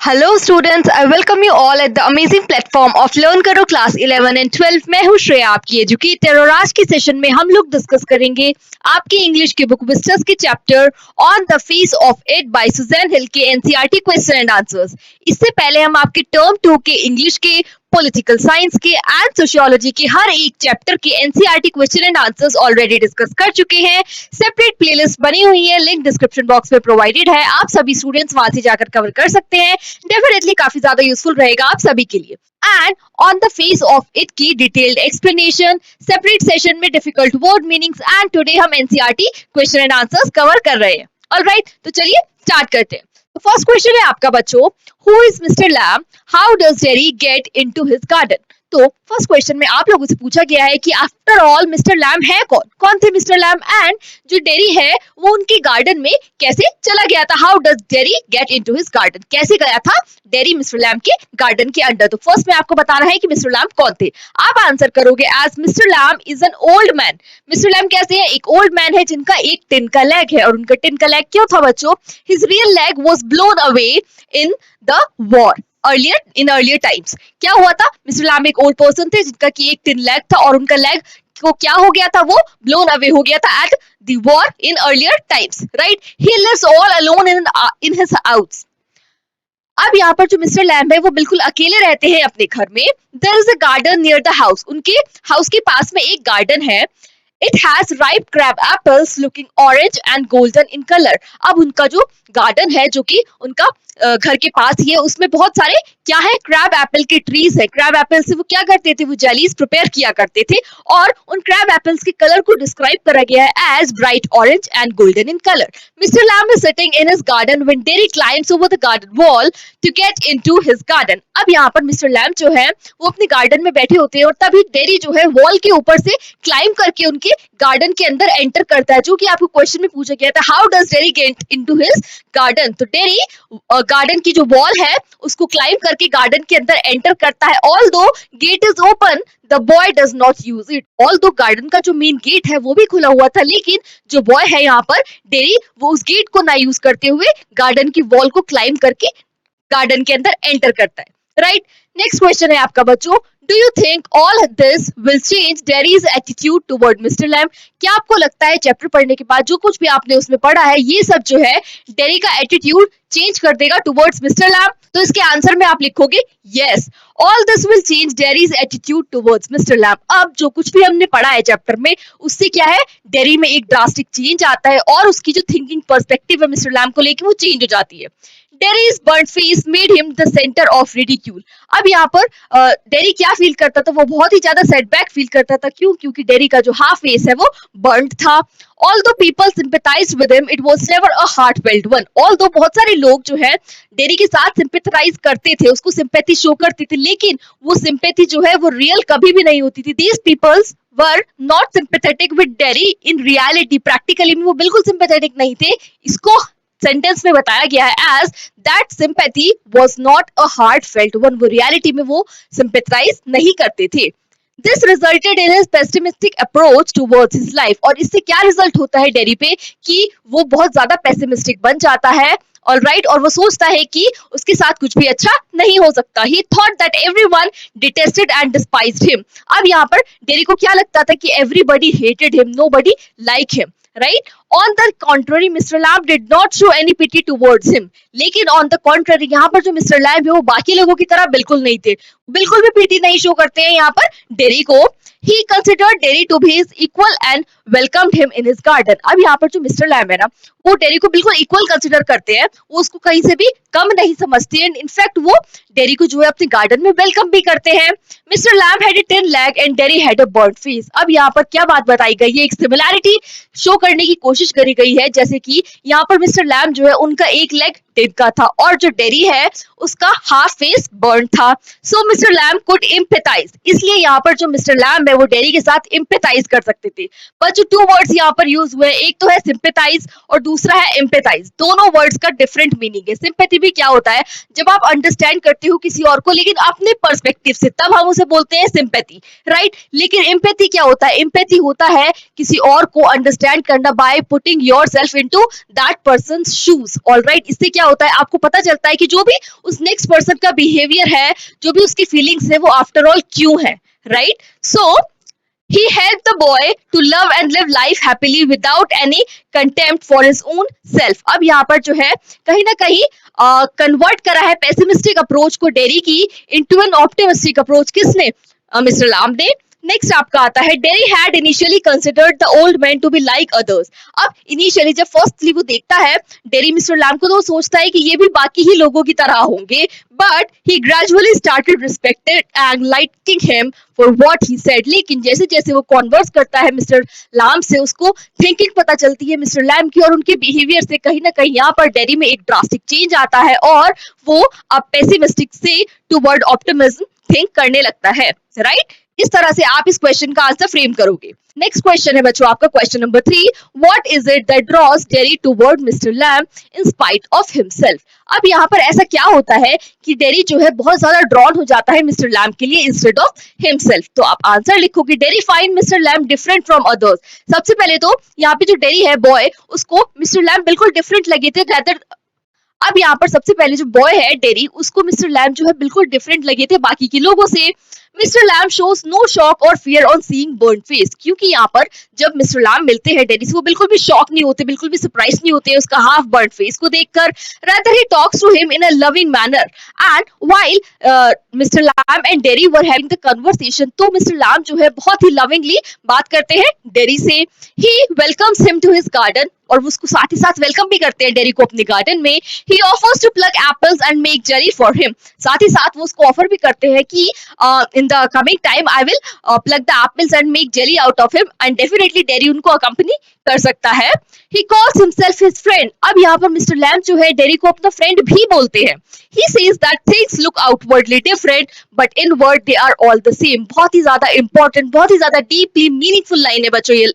Hello students, I welcome you all at the amazing platform of learn करो class 11 and 12। मैं हूँ श्रेया, आपकी educator, और आज की सेशन में हम लोग डिस्कस करेंगे आपकी इंग्लिश की बुक विस्टर्स के chapter on the face of it by Susan Hill के एनसीईआरटी क्वेश्चन एंड आंसर्स। इससे पहले हम आपके टर्म 2 के इंग्लिश के, पॉलिटिकल साइंस के एंड सोशियोलॉजी के हर एक चैप्टर के NCERT question and answers already discuss कर चुके हैं। सेपरेट प्लेलिस्ट बनी हुई है, लिंक डिस्क्रिप्शन बॉक्स में प्रोवाइडेड है। आप सभी स्टूडेंट्स वहां से जाकर कवर कर सकते हैं। डेफिनेटली काफी ज्यादा यूजफुल रहेगा आप सभी के लिए। And on the face of it की डिटेल्ड एक्सप्लेनेशन, सेपरेट सेशन में difficult word meanings, and today हम NCERT question and answers cover कर रहे हैं। ऑलराइट, तो चलिए स्टार्ट करते हैं। फर्स्ट क्वेश्चन है आपका बच्चों, who is mister Lamb, how does Jerry get into his garden. तो फर्स्ट क्वेश्चन में आप लोगों से पूछा गया है कि आफ्टर ऑल मिस्टर लैम है कौन, कौन थे मिस्टर लैम, एंड जो डेरी है वो उनके गार्डन में कैसे चला गया था। How does dairy gate into his garden, कैसे गया था डेरी मिस्टर लैम के गार्डन के अंदर। तो फर्स्ट में आपको बताना है कि मिस्टर लैम कौन थे। आप आंसर करोगे as mister Lamb is an old man. Mister Lamb कैसे है, एक ओल्ड मैन है जिनका एक टिन का लेग है, और उनका टिन का लेग क्यों था बच्चों, his real leg was blown away in the war earlier times. क्या हुआ था, मिस्टर लैम एक ओल्ड पर्सन थे जिनका की एक टिन लेग था, और उनका लेग को क्या हो गया था, वो ब्लोन अवे हो गया था at the war in earlier times. Right, he lives all alone in his house. अब यहाँ पर जो मिस्टर लैम्ब है वो बिल्कुल अकेले रहते हैं अपने घर में। There is a garden near the house, उनके हाउस के पास में एक गार्डन है। It has ripe crab apples looking orange and golden in colour. अब उनका जो गार्डन है जो कि उनका घर के पास ही है, उसमें बहुत सारे क्या है, क्रैब एप्पल के ट्रीज है। क्रैब एप्पल से वो क्या करते थे, वो जेलीज प्रिपेयर किया करते थे, और उन क्रैब एप्पल्स के कलर को डिस्क्राइब करा गया है as bright orange and golden in colour. Mister Lamb is sitting in his garden when Derry climbs over the garden wall to get into his garden. अब यहाँ पर मिस्टर लैम्ब जो है वो अपने गार्डन में बैठे होते हैं, और तभी डेरी जो है वॉल के ऊपर से क्लाइम करके उनके गार्डन के अंदर एंटर करता है, जो कि आपको क्वेश्चन में पूछा गया था, how does dairy gate into his garden. तो डेरी गार्डन की जो वॉल है उसको क्लाइम करके गार्डन के अंदर एंटर करता है। Although gate is open, the boy does not use it. Although garden का जो मेन गेट है वो भी खुला हुआ था, लेकिन जो बॉय है यहाँ पर डेरी, वो उस गेट को ना यूज करते हुए गार्डन की वॉल को क्लाइम करके गार्डन के अंदर एंटर करता है। राइट, नेक्स्ट क्वेश्चन है आपका बच्चों, do you think all this will change dairies attitude toward mister lamb. क्या आपको लगता है चैप्टर पढ़ने के बाद जो कुछ भी आपने उसमें पढ़ा है, ये सब जो है डेरी का एटीट्यूड चेंज कर देगा टुवर्ड्स मिस्टर लैम्ब। तो इसके आंसर में आप लिखोगे yes, all this will change dairies attitude towards mister lamb. अब जो कुछ भी हमने पढ़ा है चैप्टर में, उससे क्या है, डेरी में एक ड्रास्टिक चेंज आता है, और उसकी जो थिंकिंग पर्सपेक्टिव है मिस्टर लैम्ब को लेके वो चेंज हो जाती है। Dairies burned face made him the centre of ridicule. अब यहाँ पर डेरी क्या फील करता था, वो बहुत ही ज्यादा सेटबैक फील करता था। क्यों, क्योंकि डेरी का जो हाफ फेस है वो बर्न्ड था। Although people sympathized with him, it was never a heartfelt one. Although बहुत सारे लोग जो है डेरी के साथ सिंपैथाइज करते थे, उसको सिंपैथी शो करते थे, लेकिन वो सिंपैथी जो है वो रियल कभी भी नहीं होती थी। These peoples were not sympathetic with Derry in reality. Practically में वो बिल्कुल सिंपैथेटिक नहीं थे। इसको सेंटेंस में बताया गया है as that sympathy was not a heartfelt one. वो रियलिटी में वो सिंपैथाइज नहीं करते थे। This resulted in his pessimistic approach towards his life. और इससे क्या रिजल्ट होता है डेरी पे, कि वो बहुत ज्यादा पेसिमिस्टिक बन जाता है। ऑलराइट, और वो सोचता है कि उसके साथ कुछ भी अच्छा नहीं हो सकता। He thought that everyone detested and despised him. अब यहाँ पर डेरी को क्या लगता था कि everybody hated him, nobody liked him. Right? On the contrary, Mr. Lamb did not show any pity towards him. लेकिन on the contrary, यहाँ पर जो मिस्टर लैम्ब है वो बाकी लोगों की तरह बिल्कुल नहीं थे, बिल्कुल भी पीटी नहीं शो करते हैं यहाँ पर डेरी को। He considered Derry to be his equal and welcomed him in his garden. अब यहाँ पर जो मिस्टर लैम्ब है ना, वो डेरी को बिल्कुल इक्वल कंसिडर करते हैं, वो उसको कहीं से भी कम नहीं समझते हैं। इनफैक्ट वो डेरी को जो है अपने गार्डन में वेलकम भी करते हैं। Mister lamb had a thin leg and Derry had a burnt face. अब यहाँ पर क्या बात बताई गई है, एक सिमिलैरिटी शो करने की कोशिश करी गई है, जैसे कि यहाँ पर मिस्टर लैम्ब जो है उनका एक लेग टिन का था, और जो डेरी है उसका हाफ फेस बर्न था। सो मिस्टर लैम्ब कुड एम्पैथाइज, इसलिए यहाँ पर जो मिस्टर लैम्ब है वो डेरी के साथ एम्पैथाइज कर सकते थे। पर जो टू वर्ड्स यहाँ पर यूज हुए, एक तो है सिंपैथाइज और दूसरा है एम्पैथाइज। दोनों वर्ड्स का डिफरेंट मीनिंग है। सिंपैथी भी क्या होता है, जब आप अंडरस्टैंड करते हो किसी और को लेकिन अपने पर्सपेक्टिव से, तब हम उसे बोलते हैं सिंपैथी। राइट, लेकिन एम्पैथी क्या होता है, एम्पैथी होता है किसी और को अंडरस्टैंड करना by putting yourself into that persons shoes. Alright, इससे क्या होता है, आपको पता चलता है कि जो भी उस नेक्स्ट पर्सन का बिहेवियर है, जो भी उसकी फीलिंग्स है, वो आफ्टर ऑल क्यों है, right? So he helped the boy to love and live life happily without any contempt for his own self. अब यहाँ पर जो है कहीं ना कहीं कन्वर्ट करा है पेसिमिस्टिक अप्रोच को डेरी की इनटू एन ऑप्टिमिस्टिक अप्रोच। किसने? मिस्टर लाम ने। नेक्स्ट आपका आता है, Derry had initially considered the old man to be like others. अब इनिशियली जब फर्स्टली वो देखता है डेरी मिस्टर लैम को, तो वो सोचता है कि ये भी बाकी ही लोगों की तरह होंगे, but he gradually started respected and liking him for what he said. लेकिन जैसे जैसे वो कॉन्वर्स करता है मिस्टर लैम से, उसको थिंकिंग पता चलती है मिस्टर लैम की, और उनके बिहेवियर से कहीं ना कहीं यहाँ पर डेरी में एक ड्रास्टिक चेंज आता है और वो अब पेसिमिस्टिक से टुवर्ड ऑप्टिमिज्म थिंक करने लगता है, राइट? इस तरह से आप इस क्वेश्चन का आंसर फ्रेम करोगे। नेक्स्ट क्वेश्चन है बच्चों आपका question number 3, what is it that draws Derry toward mister Lamb in spite of himself. अब यहाँ पर ऐसा क्या होता है कि डेरी जो है बहुत ज्यादा ड्रॉन हो जाता है मिस्टर लैम के लिए इंस्टेड ऑफ हिमसेल्फ। तो आप आंसर लिखोगे, Derry find mister Lamb different from others. सबसे पहले तो यहाँ पे जो डेरी है बॉय, उसको मिस्टर लैम बिल्कुल डिफरेंट लगे थे रेदर। अब यहाँ पर सबसे पहले जो बॉय है डेरी, उसको मिस्टर लैम जो है बिल्कुल डिफरेंट लगे थे बाकी के लोगों से। Mister Lamb shows no shock और fear on seeing burn face, क्योंकि यहाँ पर जब मिस्टर लैम मिलते हैं डेरी से, वो बिल्कुल भी शॉक नहीं होते, बिल्कुल भी सरप्राइज नहीं होते उसका हाफ बर्न फेस को देखकर। Rather he talks to him in a loving manner and while mister Lamb and Derry were having the conversation, तो मिस्टर लैम जो है बहुत ही लविंगली बात करते हैं डेरी से। He welcomes him to his garden, और वो उसको साथ ही साथ वेलकम भी करते हैं डेरी को अपने गार्डन में। He offers to pluck apples and make jelly for him, साथ ही साथ वो उसको ऑफर भी करते हैं कि in the coming time I will plug the apples and make jelly out of him, and definitely dairy उनको अकम्पनी कर सकता है। He calls himself his friend. अब यहाँ पर मिस्टर लैम जो है डेरी को अपना फ्रेंड भी बोलते हैं। He says that things look outwardly different but inward they are all the same. बहुत ही ज्यादा इंपॉर्टेंट, बहुत ही ज्यादा डीपली मीनिंगफुल लाइन है बच्चों ये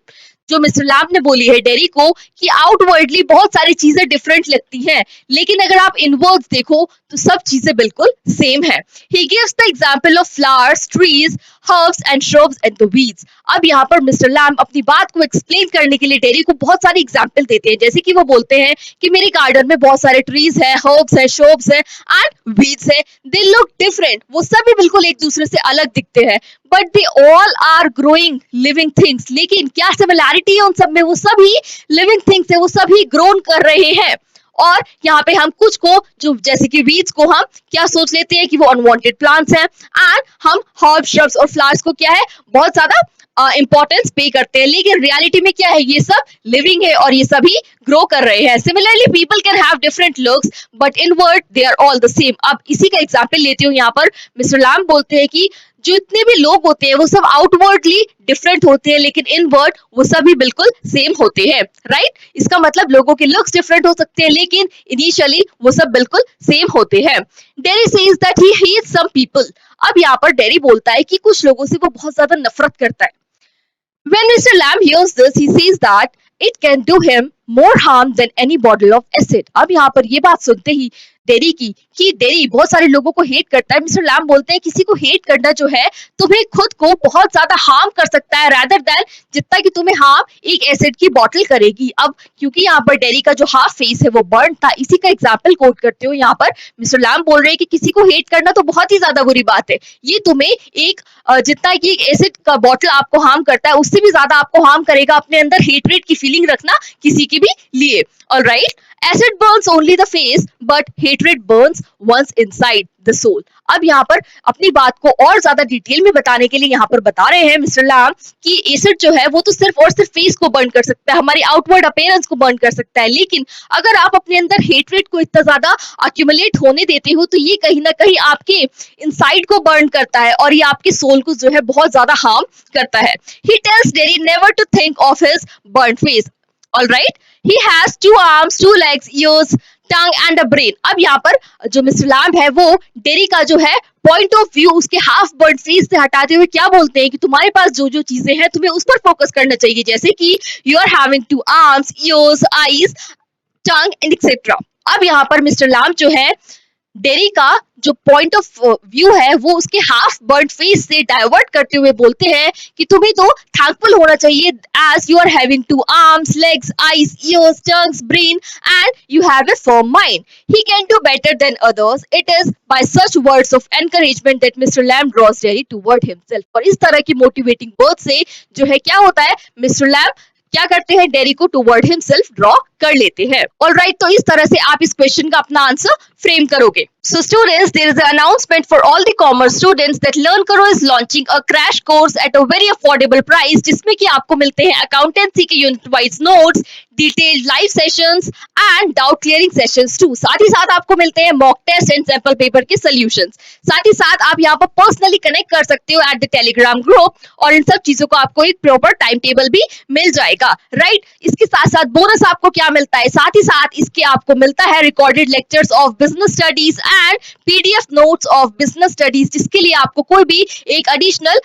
जो मिस्टर लैम ने बोली है डेरी को, कि आउटवर्डली बहुत सारी चीजें डिफरेंट लगती हैं, लेकिन अगर आप इनवर्ड्स देखो तो सब चीजें बिल्कुल सेम है। He gives the example of flowers, trees, herbs and shrubs and the weeds. अब यहाँ पर मिस्टर लैम अपनी बात को एक्सप्लेन करने के लिए डेरी को बहुत सारी एग्जांपल देते हैं, जैसे कि वो बोलते हैं कि मेरे गार्डन में बहुत सारे ट्रीज है, हर्ब्स है, श्रब्स है एंड वीड्स है, दे लुक डिफरेंट, वो सभी बिल्कुल एक दूसरे से अलग दिखते हैं, but they all are growing living things. लेकिन क्या सिमिलैरिटी है उन सब में? वो सभी लिविंग थिंग्स है, वो सभी ग्रोन कर रहे हैं। और यहाँ पे हम कुछ को, जो जैसे कि वीड्स को हम क्या सोच लेते हैं कि वो अनवांटेड प्लांट्स हैं, एंड हम हर्ब, श्रब्स और फ्लावर्स को क्या है बहुत ज्यादा इंपॉर्टेंस पे करते हैं, लेकिन रियलिटी में क्या है, ये सब लिविंग है और ये सभी ग्रो कर रहे हैं। Similarly people can have different looks but inward they are all the same. अब इसी का एग्जांपल लेती हूँ, यहाँ पर मिस्टर लैम बोलते हैं कि जितने भी लोग होते हैं वो सब आउटवर्डली डिफरेंट होते हैं, लेकिन इनवर्ड वो सभी बिल्कुल सेम होते हैं, राइट? इसका मतलब लोगों के लुक्स डिफरेंट हो सकते हैं, लेकिन इनिशियली वो सब बिल्कुल सेम होते हैं। Derry says that he hates some people. अब यहाँ पर डेरी बोलता है कि कुछ लोगों से वो बहुत ज्यादा नफरत करता है। When Mr. Lamb hears this, he says that it can do him more harm than any bottle of acid. अब यहाँ पर ये बात सुनते ही डेरी की कि डेरी बहुत सारे लोगों को हेट करता है, मिस्टर लैम बोलते हैं किसी को हेट करना जो है तुम्हें खुद को बहुत ज्यादा हार्म कर सकता है रादर देन जितना कि तुम्हें हार्म एक एसिड की बोतल करेगी। अब क्योंकि यहाँ पर डेरी का जो हाफ फेस है वो बर्न था, इसी का एग्जाम्पल कोट करते हो यहाँ पर मिस्टर लैम बोल रहे हैं कि किसी को हेट करना तो बहुत ही ज्यादा बुरी बात है, ये तुम्हें एक जितना कि एक एसिड का बोतल आपको हार्म करता है उससे भी ज्यादा आपको हार्म करेगा अपने अंदर हेटरेट की फीलिंग रखना किसी की भी लिए। Alright, acid burns only the face but hatred burns once inside the soul. अब यहाँ पर अपनी बात को और ज्यादा डिटेल में बताने के लिए यहाँ पर बता रहे हैं मिस्टर लैम कि एसिड जो है वो तो सिर्फ और सिर्फ फेस को बर्न कर सकता है, हमारी आउटवर्ड अपीयरेंस को बर्न कर सकता है, लेकिन अगर आप अपने अंदर हेटरेट को इतना ज्यादा अक्यूमुलेट होने देते हो तो ये कहीं ना कहीं आपके इनसाइड को बर्न करता है और ये आपके सोल को जो है बहुत ज्यादा हार्म करता है। He tells Derry never to think of his burn face. Alright, he has 2 arms, 2 legs, ears, tongue and a brain। अब यहाँ पर जो मिस्टर लैम है वो डेरी का जो है पॉइंट ऑफ व्यू उसके हाफ बर्न फेस से हटाते हुए क्या बोलते हैं कि तुम्हारे पास जो जो चीजें हैं तुम्हें उस पर फोकस करना चाहिए, जैसे कि you are having 2 arms, ears, eyes, tongue and etc। अब यहाँ पर मिस्टर लैम जो है डेरी का जो पॉइंट ऑफ व्यू है वो उसके हाफ बर्न्ड फेस से डाइवर्ट करते हुए बोलते हैं कि तुम्हें तो थैंकफुल होना चाहिए as you are having two arms, legs, eyes, ears, tongues, brain and you have a firm mind. He can do better than others. It is by such words of encouragement that Mr. Lamb draws Jerry toward himself. और इस तरह की motivating word से जो है क्या होता है, मिस्टर लैम्ब क्या करते हैं, डेरी को टुवर्ड हिमसेल्फ ड्रॉ कर लेते हैं. ऑलराइट, तो इस तरह से आप इस क्वेश्चन का अपना आंसर फ्रेम करोगे. So students, there is an announcement for all the commerce students that Learn Karo is launching a crash course at a very affordable price जिसमें कि आपको मिलते हैं अकाउंटेंसी के unit wise notes, detailed live sessions and doubt clearing sessions too. साथ ही साथ आपको मिलते हैं mock test and sample paper के सॉल्यूशंस. साथ ही साथ आप यहाँ पर पर्सनली कनेक्ट कर सकते हो एट द टेलीग्राम ग्रुप और इन सब चीजों को आपको एक प्रॉपर टाइम टेबल भी मिल जाएगा. राइट, इसके साथ साथ बोनस आपको क्या मिलता है, साथ ही साथ इसके आपको मिलता है recorded lectures of business studies and PDF notes of business studies जिसके लिए आपको कोई भी एक एडिशनल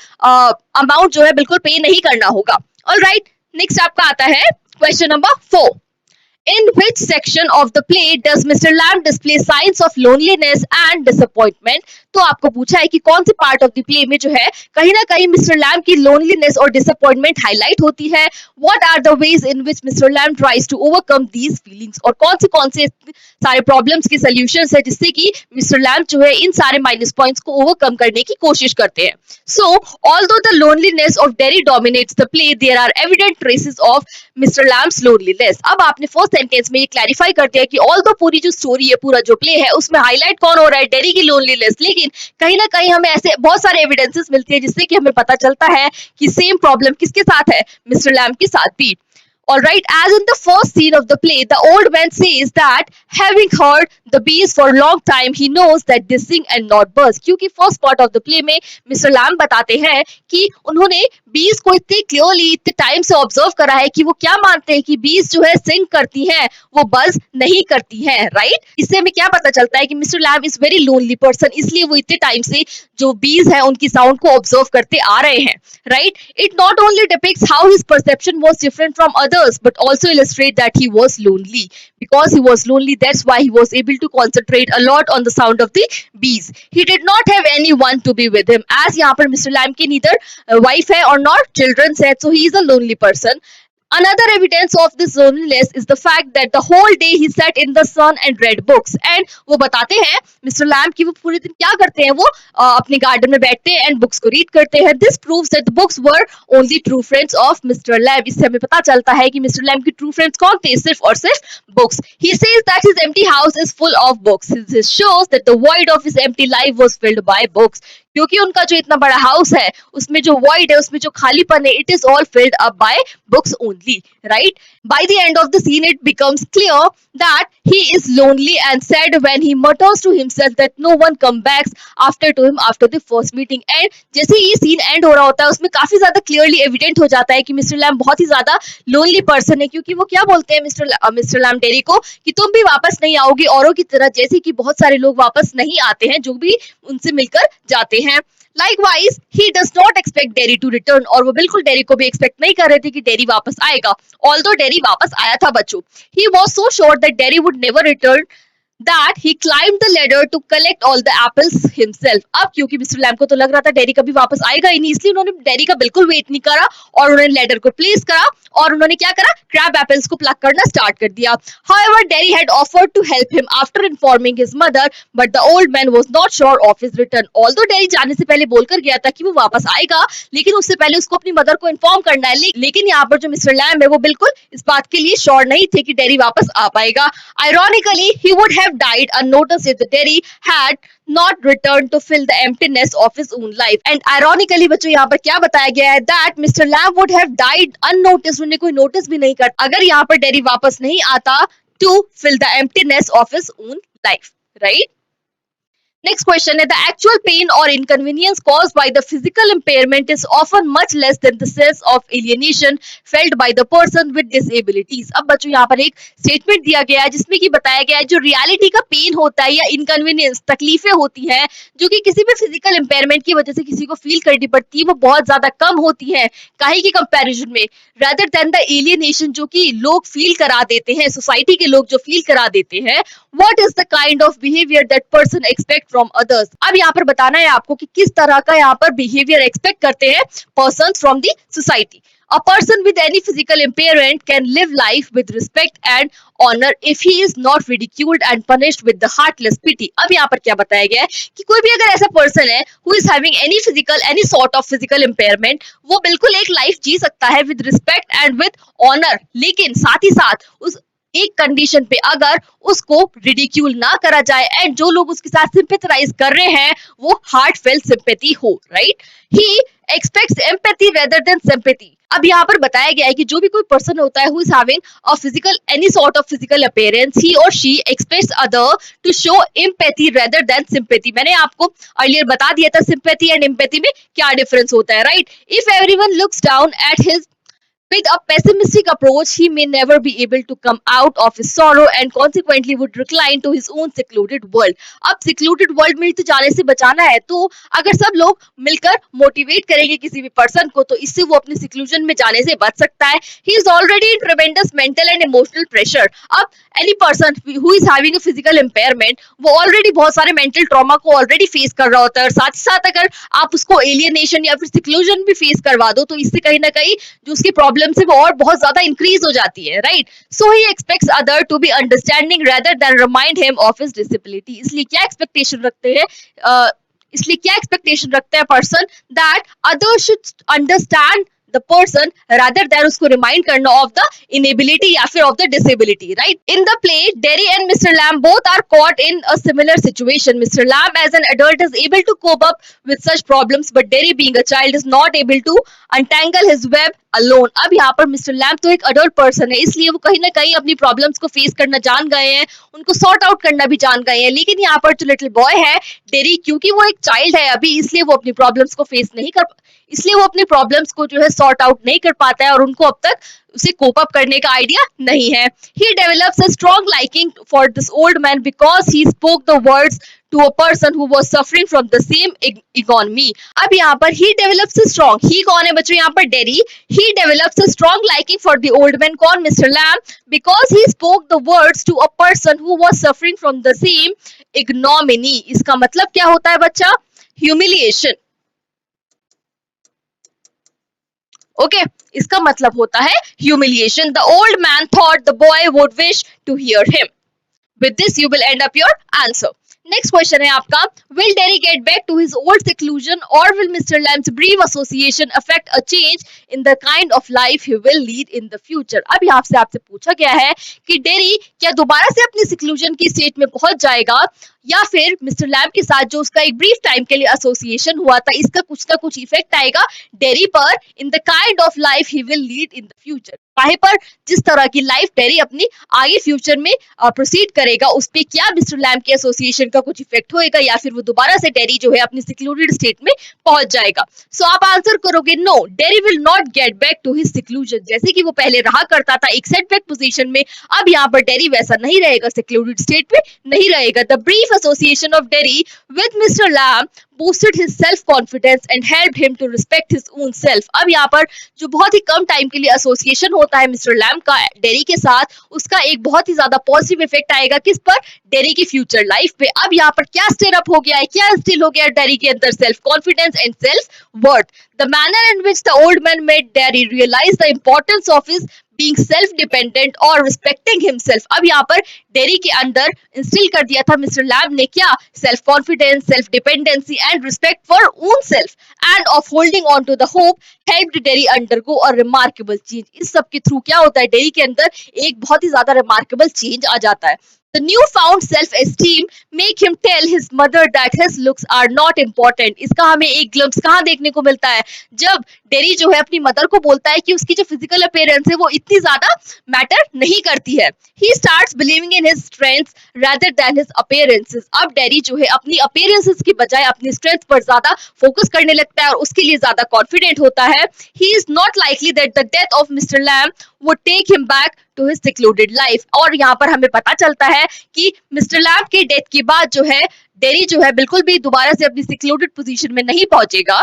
अमाउंट जो है बिल्कुल पे नहीं करना होगा. ऑलराइट, नेक्स्ट आपका आता है question number 4. In which section of the play does Mr. Lamb display signs of loneliness and disappointment? तो आपको पूछा है कि कौन से पार्ट ऑफ द प्ले में जो है कहीं ना कहीं मिस्टर लैम्ब की लोनलीनेस और डिसअपॉइंटमेंट हाईलाइट होती है. What are the ways in which mister Lamb tries to overcome these feelings, और कौन से सारे प्रॉब्लम्स के सॉल्यूशंस है जिससे कि मिस्टर लैम्ब जो है इन सारे माइनस पॉइंट्स को ओवरकम करने की कोशिश करते हैं. So although the loneliness of Derry dominates the play, there are evident traces of mister Lamb's loneliness. अब आपने फर्स्ट सेंटेंस में ये क्लैरिफाई करते हैं कि ऑल्दो पूरी जो स्टोरी है, पूरा जो प्ले है उसमें हाईलाइट कौन हो रहा है, डेरी की लोनलीनेस, लेकिन कहीं ना कहीं हमें ऐसे बहुत सारे एविडेंसेस मिलते हैं जिससे कि हमें पता चलता है कि सेम प्रॉब्लम किसके साथ है, मिस्टर लैम्ब के साथ भी. Alright, as in the first scene of the play, the old man says that having heard the bees for a long time, he knows that they sing and not birds. क्योंकि first part of the play में mister lamb बताते हैं कि उन्होंने बीज को इतने clearly इतने टाइम से ऑब्जर्व करा है कि वो क्या मानते हैं कि बीज जो है सिंग करती हैं, वो बज नहीं करती हैं. राइट, इससे हमें क्या पता चलता है कि mister Lamb is very lonely person, इसलिए वो इतने टाइम से जो बीज है उनकी साउंड को ऑब्जर्व करते आ रहे हैं. Right, it not only depicts how his perception was different from others, but also illustrate that he was lonely. Because he was lonely, that's why he was able to concentrate a lot on the sound of the bees. He did not have anyone to be with him. As यहाँ पर Mr. Lamb की neither wife है और not children है, so he is a lonely person. Another evidence of this loneliness is the fact that the whole day he sat in the sun and read books. And वो बताते हैं mister lamb कि वो पूरे दिन क्या करते हैं, वो अपने गार्डन में बैठते हैं एंड बुक्स को रीड करते हैं. This proves that the books were only true friends of mister lamb. इससे हमें पता चलता है कि मिस्टर लैम्ब की ट्रू फ्रेंड्स कौन थे, सिर्फ और सिर्फ books. He says that his empty house is full of books. This shows that the void of his empty life was filled by books. क्योंकि उनका जो इतना बड़ा हाउस है उसमें जो वॉइड है, उसमें जो खालीपन है, it is all filled up by books only. Right, by the end of the seen it becomes clear that he is lonely and sad when he mutters to himself that no one come back after to him after the first meeting. And जैसे ये scene and हो रहा होता है उसमें काफी ज्यादा clearly evident हो जाता है कि मिस्टर लैम्ब बहुत ही ज्यादा लोनली पर्सन है, क्योंकि वो क्या बोलते हैं मिस्टर लैम्ब डेरी को कि तुम भी वापस नहीं आओगी औरों की तरह, जैसे कि बहुत सारे लोग वापस नहीं आते हैं जो भी उनसे मिलकर जाते हैं. Likewise, he does not expect Derry to return, और वो बिल्कुल डेरी को भी एक्सपेक्ट नहीं कर रहे थे कि डेरी वापस आएगा. Although डेरी वापस आया था बच्चों, he was so sure that Derry would never return that he climbed the ladder to collect all the apples himself. अब क्योंकि मिस्टर लैम्ब को तो लग रहा था डेरी कभी वापस आएगा ही नहीं, इसलिए उन्होंने डेरी का बिल्कुल वेट नहीं करा और उन्होंने लैडर को प्लेस करा और उन्होंने क्या करा, क्रैब एपल्स को प्लक करना स्टार्ट कर दिया. However, Derry had offered to help him after informing his mother, but the old man was not sure of his return. Although Derry जाने से पहले बोलकर गया था कि वो वापस आएगा, लेकिन उससे पहले उसको अपनी मदर को इन्फॉर्म करना है. लेकिन यहाँ पर जो मिस्टर लैम्ब है वो बिल्कुल इस बात के लिए श्योर नहीं थे कि डेरी वापस आ पाएगा. Ironically, he would have died unnoticed if the Derry had not returned to fill the emptiness of his own life. And ironically बच्चों यहाँ पर क्या बताया गया है, that Mr. Lamb would have died unnoticed, उन्हें कोई नोटिस भी नहीं करता अगर यहाँ पर डेरी वापस नहीं आता to fill the emptiness of his own life. Right? Next question is the actual pain or inconvenience caused by the physical impairment is often much less than the sense of alienation felt by the person with disabilities. अब बच्चों यहाँ पर एक statement दिया गया है जिसमें कि बताया गया है जो रियलिटी का पेन होता है या इनकन्वीनियंस तकलीफें होती हैं जो कि किसी भी फिजिकल इम्पेयरमेंट की वजह से किसी को फील करनी पड़ती है वो बहुत ज्यादा कम होती है काहे की कंपैरिजन में rather than the alienation जो कि लोग फील करा देते हैं सोसाइटी के लोग जो फील करा देते हैं what is the kind of behavior that person expect from others. अब यहाँ पर बताना है आपको कि किस तरह का यहाँ पर behavior expect करते हैं persons from the society. A person with any physical impairment can live life with respect and honor if he is not ridiculed and punished with the heartless pity. अब यहाँ पर क्या बताया गया है कि कोई भी अगर ऐसा पर्सन है who is having any sort of physical impairment वो बिल्कुल एक लाइफ जी सकता है with respect and with honor, लेकिन साथ ही साथ उस एक कंडीशन पे अगर उसको रिडिक्यूल ना करा जाए एंड जो लोग उसके साथ सिंपैथराइज कर रहे हैं वो हार्ट फेल्ट सिंपैथी हो, right. He expects empathy rather than sympathy. अब यहाँ पर बताया गया है कि जो भी कोई पर्सन होता है who is having a physical any sort of physical appearance he और she expects other to show empathy rather than sympathy. मैंने आपको अर्लियर बता दिया था सिंपैथी एंड एम्पैथी में क्या डिफरेंस होता है, right. If everyone looks down at his with a pessimistic approach, he may never be able to come out of his sorrow and consequently would recline to his own secluded world. अब secluded world में तो जाने से बचाना है तो अगर सब लोग मिलकर मोटिवेट करेंगे किसी भी पर्सन को तो इससे वो अपने seclusion में जाने से बच सकता है. He is already in tremendous mental and emotional pressure. अब any person who is having a physical impairment वो already बहुत सारे mental trauma को already face कर रहा होता है और साथ ही साथ अगर आप उसको alienation या फिर seclusion भी face करवा दो तो इससे कहीं ना कहीं जो उसकी प्रॉब्लम से वो और बहुत ज्यादा इंक्रीज हो जाती है, right. So he expects other to be understanding rather than remind him of his disability. इसलिए क्या एक्सपेक्टेशन रखते हैं person that other should understand the person rather than उसको remind करना of the inability या फिर of the disability, right. In the play, Derry and Mr. Lamb both are caught in a similar situation. Mr. Lamb as an adult is able to cope up with such problems, but Derry being a child is not able to untangle his web alone. अब यहाँ पर mister lamb तो एक adult person है इसलिए वो कहीं ना कहीं अपनी प्रॉब्लम्स को फेस करना जान गए हैं, उनको सॉर्ट आउट करना भी जान गए हैं, लेकिन यहाँ पर जो लिटिल बॉय है डेरी क्योंकि वो एक चाइल्ड है अभी इसलिए वो अपनी प्रॉब्लम्स को फेस नहीं कर इसलिए वो अपनी प्रॉब्लम्स को जो है सॉर्ट आउट नहीं कर पाता है और उनको अब तक उसे कोप अप करने का आइडिया नहीं है. He develops a strong liking for this old man because he spoke the words to a person who was suffering from the same economy. अब यहाँ पर he develops a strong, he कौन है बच्चों यहाँ पर dairy. He develops a strong liking for the old man कौन mister lamb because he spoke the words to a person who was suffering from the same ignominy. इसका मतलब क्या होता है बच्चा, humiliation. ओके इसका मतलब होता है humiliation. The old man thought the boy would wish to hear him. With this you will end up your answer. Next question है आपका, will Derry get back to his old seclusion और will mister Lamb's brief association affect a change in the kind of life he will lead in the future. अब यहाँ से आपसे पूछा गया है कि डेरी क्या दोबारा से अपनी seclusion की स्टेट में पहुंच जाएगा या फिर मिस्टर लैम्ब के साथ जो उसका एक ब्रीफ टाइम के लिए एसोसिएशन हुआ था इसका कुछ ना कुछ इफेक्ट आएगा डेरी पर in the kind of life he will lead in the future. काहे पर जिस तरह की लाइफ डेरी अपनी आगे फ्यूचर में प्रोसीड करेगा उस पे क्या मिस्टर लैम्ब के एसोसिएशन का कुछ इफेक्ट होएगा या फिर वो दोबारा से डेरी जो है अपनी सिक्लूडेड स्टेट में पहुंच जाएगा. सो आप आंसर करोगे no, Derry will not get back to his seclusion. जैसे कि वो पहले रहा करता था एक सेटबैक पोजीशन में, अब यहाँ पर डेरी वैसा नहीं रहेगा, सिक्लूडेड स्टेट में नहीं रहेगा. The brief association of Derry with Mr. Lamb boosted his self-confidence and helped him to respect his own self. अब यहाँ पर जो बहुत ही कम टाइम के लिए एसोसिएशन होता है मिस्टर लैम्ब का डेरी के साथ, उसका एक बहुत ही ज्यादा पॉजिटिव इफेक्ट आएगा किस पर, डेरी की फ्यूचर लाइफ पे. अब यहाँ पर क्या स्टेट अप हो गया है, क्या इंस्टिल हो गया है डेरी के अंदर, self confidence and self worth. The manner in which the old man made Derry realize the importance of his being self dependent और respecting himself. अब यहाँ पर डेरी के अंदर इंस्टिल कर दिया था मिस्टर लैम्ब ने क्या, self confidence, self dependency and respect for own self and of holding on to the hope helped Derry undergo a remarkable change. इस सब के थ्रू क्या होता है, डेरी के अंदर एक बहुत ही ज्यादा रिमार्केबल चेंज आ जाता है. The newfound self-esteem make him tell his mother that his looks are not important. इसका हमें एक ग्लिम्स कहाँ देखने को मिलता है, जब डेरी जो है अपनी मदर को बोलता है कि उसकी जो फिजिकल अपीयरेंस है वो इतनी ज्यादा मैटर नहीं करती है. He starts believing in his strengths rather than his appearances. अब डेरी जो है अपनी appearances की बजाय अपनी स्ट्रेंथ पर ज्यादा फोकस करने लगता है और उसके लिए ज्यादा कॉन्फिडेंट होता है. He is not likely that the death of Mr. Lamb would take him back to his secluded life. और यहाँ पर हमें पता चलता है कि मिस्टर लैम्ब की डेथ के बाद जो है डेरी जो है बिल्कुल भी दोबारा से अपनी सिक्लूडेड पोजीशन में नहीं पहुंचेगा.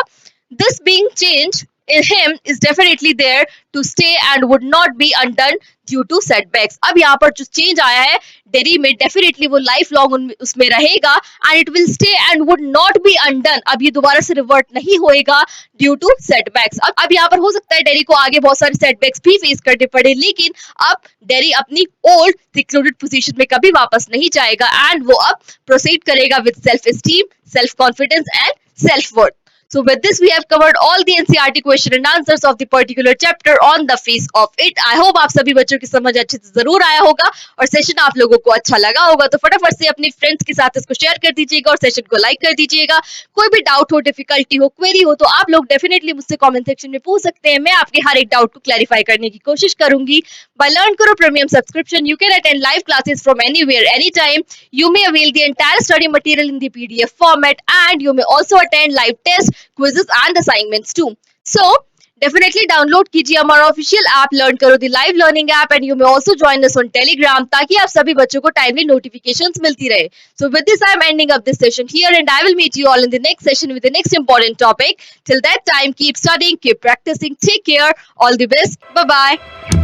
This being changed in him is definitely there to stay and would not be undone due to setbacks. अब यहाँ पर जो चेंज आया है डेरी में डेफिनेटली वो लाइफ लॉन्ग उसमें रहेगा and it will stay and would not be undone. अब ये दोबारा से रिवर्ट नहीं होएगा ड्यू टू सेटबैक्स. अब यहाँ पर हो सकता है डेरी को आगे बहुत सारे सेटबैक्स भी फेस करने पड़े, लेकिन अब डेरी अपनी ओल्ड सिक्लूडेड पोजीशन में कभी वापस नहीं जाएगा एंड वो अब प्रोसीड करेगा with self esteem, self confidence and self worth. So with this we have covered all the NCERT question and answers of the particular chapter on the face of it. I hope आप सभी बच्चों की समझ अच्छे से जरूर आया होगा और सेशन आप लोगों को अच्छा लगा होगा. तो फटाफट से अपने फ्रेंड्स के साथ इसको शेयर कर दीजिएगा और सेशन को लाइक कर दीजिएगा. कोई भी डाउट हो, डिफिकल्टी हो, क्वेरी हो तो आप लोग डेफिनेटली मुझसे कमेंट सेक्शन में पूछ सकते हैं. मैं आपके हर एक डाउट को क्लैरिफाई करने की कोशिश करूंगी. By Learn Karo Premium subscription, you can attend live classes from anywhere, anytime. You may avail the entire study material in the PDF format and you may also attend live tests, quizzes and assignments too. So, definitely download कीजिए हमारा official app learn करो the live learning app and you may also join us on Telegram ताकि आप सभी बच्चों को timely notifications मिलती रहे. So with this I am ending up this session here and I will meet you all in the next session with the next important topic. Till that time, keep studying, keep practicing, take care, all the best, bye bye.